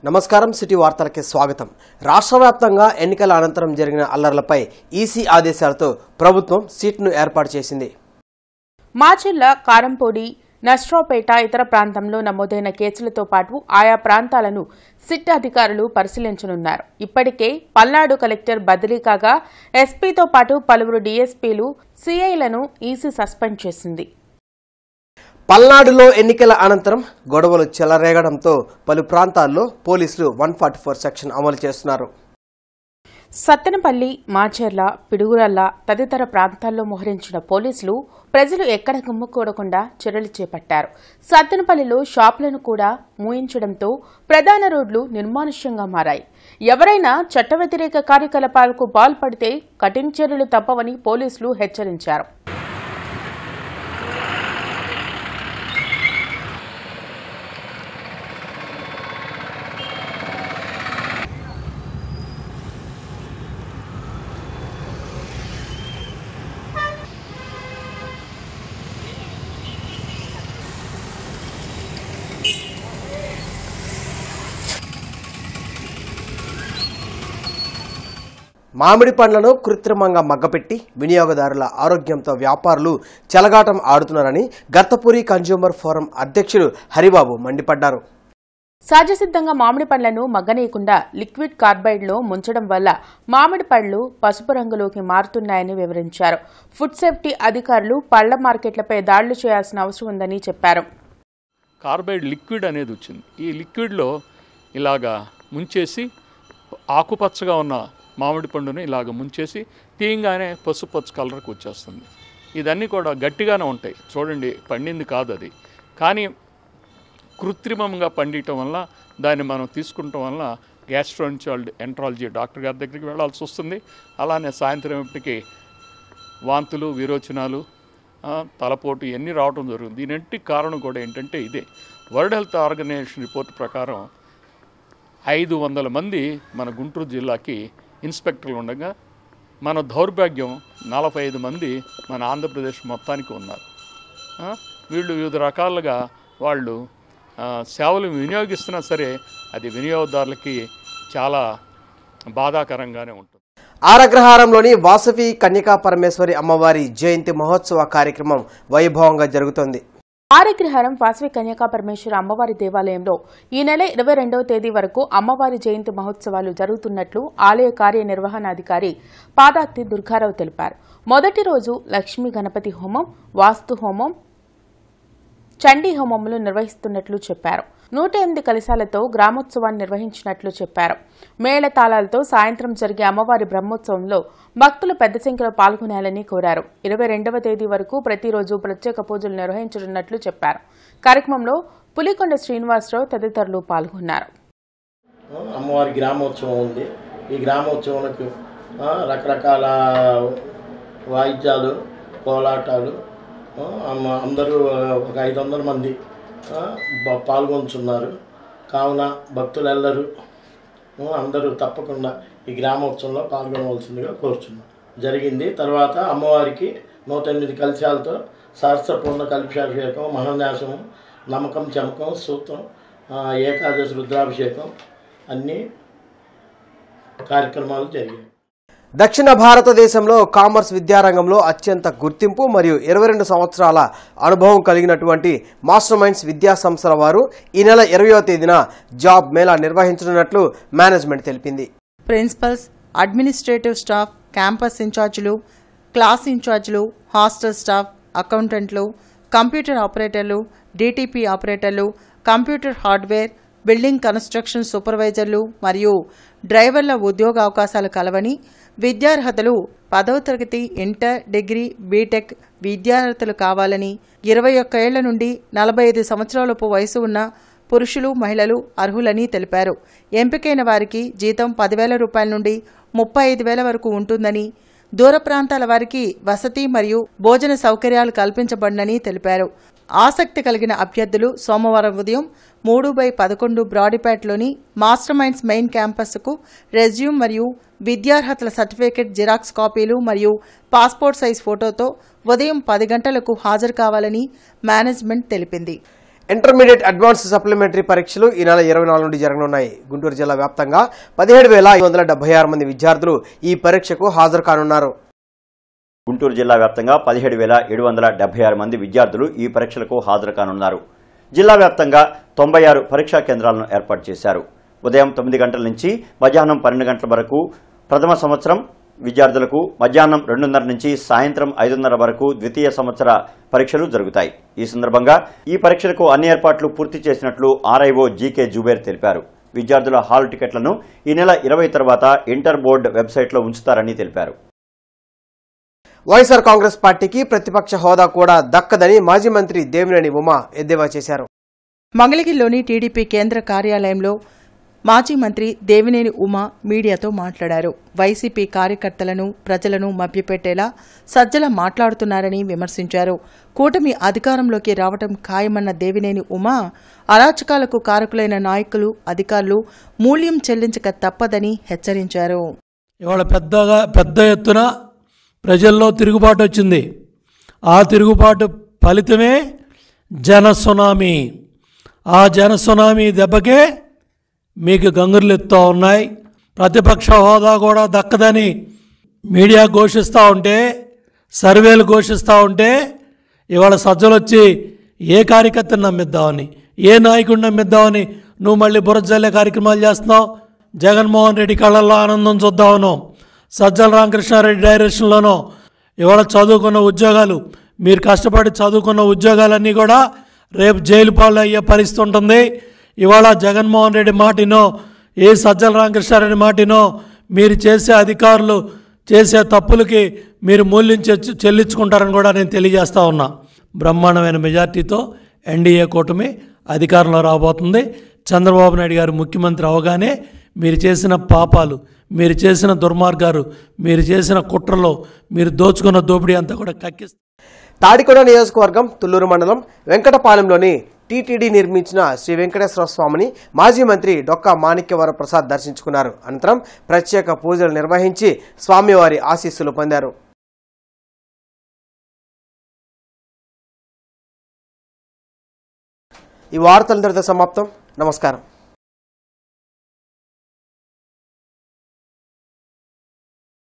నమస్కారం సిటీ వార్తలకి స్వాగతం. రాష్ట్ర వ్యాప్తంగా ఎన్నికల అనంతరం జరిగిన అల్లర్లపై ఈసీ ఆదేశాలతో ప్రభుత్వం సీట్ను ఏర్పాటు చేసింది. మాచర్ల, కారంపూడి, నస్ట్రాపేట ఇతర ప్రాంతంలో నమోదైన కేసులతో పాటు ఆయా ప్రాంతాలను సిట్ అధికారులు పరిశీలించనున్నారు. ఇప్పటికే పల్నాడు కలెక్టర్ బదిలీ కాగా ఎస్పీతో పాటు పలువురు డీఎస్పీలు, సీఐలను ఈసీ సస్పెండ్ చేసింది. పల్నాడులో ఎన్నికల అనంతరం గొడవలు చెలరేగడంతో పలు ప్రాంతాల్లో పోలీసులు 144 సెక్షన్ అమలు చేస్తున్నారు. సత్తెనపల్లి, మాచర్ల, పిడుగురల్ల తదితర ప్రాంతాల్లో మోహరించిన పోలీసులు ప్రజలు ఎక్కడ గుమ్ముకూడకుండా చర్యలు చేపట్టారు. సత్తెనపల్లిలో షాపులను కూడా మూయించడంతో ప్రధాన రోడ్లు నిర్మానుష్యంగా మారాయి. ఎవరైనా చట్ట వ్యతిరేక కార్యకలాపాలకు పాల్పడితే కఠిన చర్యలు తప్పవని పోలీసులు హెచ్చరించారు. మామిడి పండ్లను కృత్రిమంగా మగ్గపెట్టి వినియోగదారుల ఆరోగ్యంతో వ్యాపారులు చెలగాటం ఆడుతున్నారని గత్తపూరి కన్జ్యూమర్ ఫోరం అధ్యక్షుడు హరిబాబు మండిపడ్డారు. సహజసిద్ధంగా మామిడి పండ్లను మగ్గనీయకుండా లిక్విడ్ కార్బైడ్లో ముంచడం వల్ల మామిడి పళ్లు పసుపు రంగులోకి మారుతున్నాయని వివరించారు. ఫుడ్ సేఫ్టీ అధికారులు పళ్ల మార్కెట్లపై దాడులు చేయాల్సిన అవసరం ఉందని చెప్పారు. కార్బైడ్ లిక్విడ్ అనేది వచ్చింది. ఈ లిక్విడ్లో ఇలాగా ముంచేసి ఆకుపచ్చగా ఉన్న మామిడి పండుని ఇలాగ ముంచేసి తీయంగానే పసుపచ్చ కలర్కి వచ్చేస్తుంది. ఇదన్నీ కూడా గట్టిగానే ఉంటాయి, చూడండి, పండింది కాదు అది. కానీ కృత్రిమంగా పండియటం వల్ల దాన్ని మనం తీసుకుంటాం వల్ల గ్యాస్ట్రోఎంట్రాలజీ డాక్టర్ గారి దగ్గరికి వెళ్ళాల్సి వస్తుంది. అలానే సాయంత్రం ఎప్పటికీ వాంతులు, విరోచనాలు, తలపోటు ఇవన్నీ రావడం జరుగుతుంది. దీనింటి కారణం కూడా ఏంటంటే ఇదే. వరల్డ్ హెల్త్ ఆర్గనైజేషన్ రిపోర్ట్ ప్రకారం 500 మంది మన గుంటూరు జిల్లాకి ఇన్స్పెక్టర్లు ఉండగా మన దౌర్భాగ్యం 45 మంది మన ఆంధ్రప్రదేశ్ మొత్తానికి ఉన్నారు. వీళ్ళు వివిధ రకాలుగా వాళ్ళు సేవలు వినియోగిస్తున్నా సరే అది వినియోగదారులకి చాలా బాధాకరంగానే ఉంటుంది. ఆరగ్రహారంలోని వాసవి కన్యకా పరమేశ్వరి అమ్మవారి జయంతి మహోత్సవ కార్యక్రమం వైభవంగా జరుగుతోంది. ఆరగ్రహారం వాసవి కన్యకా పరమేశ్వర అమ్మవారి దేవాలయంలో ఈ నెల 22వ తేదీ వరకు అమ్మవారి జయంతి మహోత్సవాలు జరుగుతున్నట్లు ఆలయ కార్యనిర్వహణాధికారి పాదాక్తి దుర్గారావు తెలిపారు. మొదటి రోజు లక్ష్మీ గణపతి హోమం, వాస్తు హోమం, చండీ హోమములు నిర్వహిస్తున్నట్లు చెప్పారు. 108 కలశాలతో గ్రామోత్సవాన్ని నిర్వహించినట్లు చెప్పారు. మేళతాళాలతో సాయంత్రం జరిగే అమ్మవారి బ్రహ్మోత్సవంలో భక్తులు పెద్ద సంఖ్యలో పాల్గొనాలని కోరారు. 22వ తేదీ వరకు ప్రతిరోజు ప్రత్యేక పూజలు నిర్వహించనున్నట్లు చెప్పారు. కార్యక్రమంలో పులికొండ శ్రీనివాసరావు తదితరులు పాల్గొన్నారు. అమ్మవారి గ్రామోత్సవం ఉంది. ఈ గ్రామోత్సవానికి రకరకాల వాయిద్యాలు, కోలాటాలు, అందరూ ఒక 500 మంది పాల్గొంటున్నారు. కావున భక్తులెల్లరూ అందరూ తప్పకుండా ఈ గ్రామోత్సవంలో పాల్గొనవలసిందిగా కోరుచున్నాం. జరిగింది. తర్వాత అమ్మవారికి 108 కలశాలతో సహస్రపూర్ణ కల్పాభిషేకం, మహాన్యాసము, నమ్మకం, చమకం, సూత్రం, ఏకాదశి రుద్రాభిషేకం అన్ని కార్యక్రమాలు జరిగాయి. దక్షిణ భారతదేశంలో కామర్స్ విద్యారంగంలో అత్యంత గుర్తింపు మరియు 22 సంవత్సరాల అనుభవం కలిగినటువంటి మాస్టర్ మైండ్స్ విద్యా సంస్థల వారు ఈ నెల 20వ తేదీన జాబ్ మేళా నిర్వహించనున్నట్లు మేనేజ్మెంట్ తెలిపింది. ప్రిన్సిపల్స్, అడ్మినిస్ట్రేటివ్ స్టాఫ్, క్యాంపస్ ఇన్ఛార్జీలు, క్లాస్ ఇన్ఛార్జీలు, హాస్టల్ స్టాఫ్, అకౌంటెంట్లు, కంప్యూటర్ ఆపరేటర్లు, డిటిపి ఆపరేటర్లు, కంప్యూటర్ హార్డ్వేర్, బిల్డింగ్ కన్స్ట్రక్షన్ సూపర్వైజర్లు మరియు డ్రైవర్ల ఉద్యోగ అవకాశాలు కలవని, విద్యార్హతలు 10వ తరగతి, ఇంటర్, డిగ్రీ, బీటెక్ విద్యార్హతలు కావాలని, 21 ఏళ్ల నుండి 45 సంవత్సరాలపు వయసు ఉన్న పురుషులు, మహిళలు అర్హులని తెలిపారు. ఎంపికైన వారికి జీతం 10,000 రూపాయల నుండి 35,000 వరకు ఉంటుందని, దూర ప్రాంతాల వారికి వసతి మరియు భోజన సౌకర్యాలు కల్పించబడినని తెలిపారు. ఆసక్తి కలిగిన అభ్యర్థులు సోమవారం ఉదయం 3/11 బ్రాడీపేటలోని మాస్టర్ మైండ్స్ మెయిన్ క్యాంపస్కు రెజ్యూమ్ మరియు విద్యార్హతల సర్టిఫికేట్ జిరాక్స్ కాపీలు మరియు పాస్పోర్ట్ సైజ్ ఫోటోతో ఉదయం 10 గంటలకు హాజరు కావాలని మేనేజ్మెంట్ తెలిపింది. ఇంటర్మీడియట్ అడ్వాన్స్ సప్లిమెంటరీ పరీక్షలు ఈ నెల 24 నుండి జరగనున్నాయి. గుంటూరు జిల్లా వ్యాప్తంగా 17,576 మంది విద్యార్థులు ఈ పరీక్షకు హాజరు కానున్నారు. గుంటూరు జిల్లా వ్యాప్తంగా 17,776 మంది విద్యార్థులు ఈ పరీక్షలకు హాజరు కానున్నారు. జిల్లా వ్యాప్తంగా 96 పరీక్షా కేంద్రాలను ఏర్పాటు చేశారు. ఉదయం 9 గంటల నుంచి మధ్యాహ్నం 12 గంటల వరకు ప్రథమ సంవత్సరం విద్యార్థులకు, మధ్యాహ్నం 2:30 నుంచి సాయంత్రం 5:30 వరకు ద్వితీయ సంవత్సర పరీక్షలు జరుగుతాయి. ఈ సందర్భంగా ఈ పరీక్షలకు అన్ని ఏర్పాట్లు పూర్తి చేసినట్లు ఆర్ఐఓ జీకే జుబేర్ తెలిపారు. విద్యార్థుల హాల్ టికెట్లను ఈ నెల 20 తర్వాత ఇంటర్ బోర్డు వెబ్సైట్లో ఉంచుతారని తెలిపారు. వైఎస్ఆర్ కాంగ్రెస్ పార్టీకి ప్రతిపక్ష హోదా కూడా దక్కదని మాజీ మంత్రి దేవినేని ఉమా ఎద్దేవా చేశారు. మంగళగిరిలోని టీడీపీ కేంద్ర కార్యాలయంలో మాజీ మంత్రి దేవినేని ఉమా మీడియాతో మాట్లాడారు. వైసీపీ కార్యకర్తలను, ప్రజలను మభ్యపెట్టేలా సజ్జల మాట్లాడుతున్నారని విమర్శించారు. కూటమి అధికారంలోకి రావడం ఖాయమన్న దేవినేని ఉమా అరాచకాలకు కారకులైన నాయకులు, అధికారులు మూల్యం చెల్లించక తప్పదని హెచ్చరించారు. ఇవాళ పెద్ద ఎత్తున ప్రజల్లో తిరుగుబాటు వచ్చింది. ఆ తిరుగుబాటు ఫలితమే జనసునామీ. ఆ జనసునామీ దెబ్బకే మీకు గంగుర్లు ఎత్తుతూ ఉన్నాయి. ప్రతిపక్ష హోదా కూడా దక్కదని మీడియా ఘోషిస్తూ ఉంటే, సర్వేలు ఘోషిస్తూ ఉంటే, ఇవాళ సజ్జలు వచ్చి ఏ కార్యకర్తను నమ్మిద్దామని, ఏ నాయకుడిని నమ్మిద్దామని నువ్వు మళ్ళీ బురజల్లే కార్యక్రమాలు చేస్తున్నావు. జగన్మోహన్ రెడ్డి కళ్ళల్లో ఆనందం చూద్దామనో, సజ్జల రామకృష్ణారెడ్డి డైరెక్షన్లోనో ఇవాళ చదువుకున్న ఉద్యోగాలు, మీరు కష్టపడి చదువుకున్న ఉద్యోగాలన్నీ కూడా రేపు జైలు పాలు అయ్యే పరిస్థితి ఉంటుంది. ఇవాళ జగన్మోహన్ రెడ్డి మాటినో, ఏ సజ్జల రామకృష్ణారెడ్డి మాటినో, మీరు చేసే అధికారులు చేసే తప్పులకి మీరు మూల్యం చెల్లించుకుంటారని కూడా నేను తెలియజేస్తా ఉన్నా. బ్రహ్మాండమైన మెజార్టీతో ఎన్డీఏ కూటమి అధికారంలో రాబోతుంది. చంద్రబాబు నాయుడు గారు ముఖ్యమంత్రి అవగానే మీరు చేసిన పాపాలు, మీరు చేసిన దుర్మార్గాలు, మీరు చేసిన కుట్రలో మీరు దోచుకున్న దోపిడీ అంతా కూడా కక్కిస్తారు. తాడికొండ నియోజకవర్గం తుళ్లూరు మండలం వెంకటపాలెంలోని టీటీడీ నిర్మించిన శ్రీ వెంకటేశ్వర స్వామిని మాజీ మంత్రి డొక్కా మాణిక్యవర ప్రసాద్ దర్శించుకున్నారు. అనంతరం ప్రత్యేక పూజలు నిర్వహించి స్వామివారి ఆశీస్సులు పొందారు. ఈ వార్తలందరితో సమాప్తం. నమస్కారం.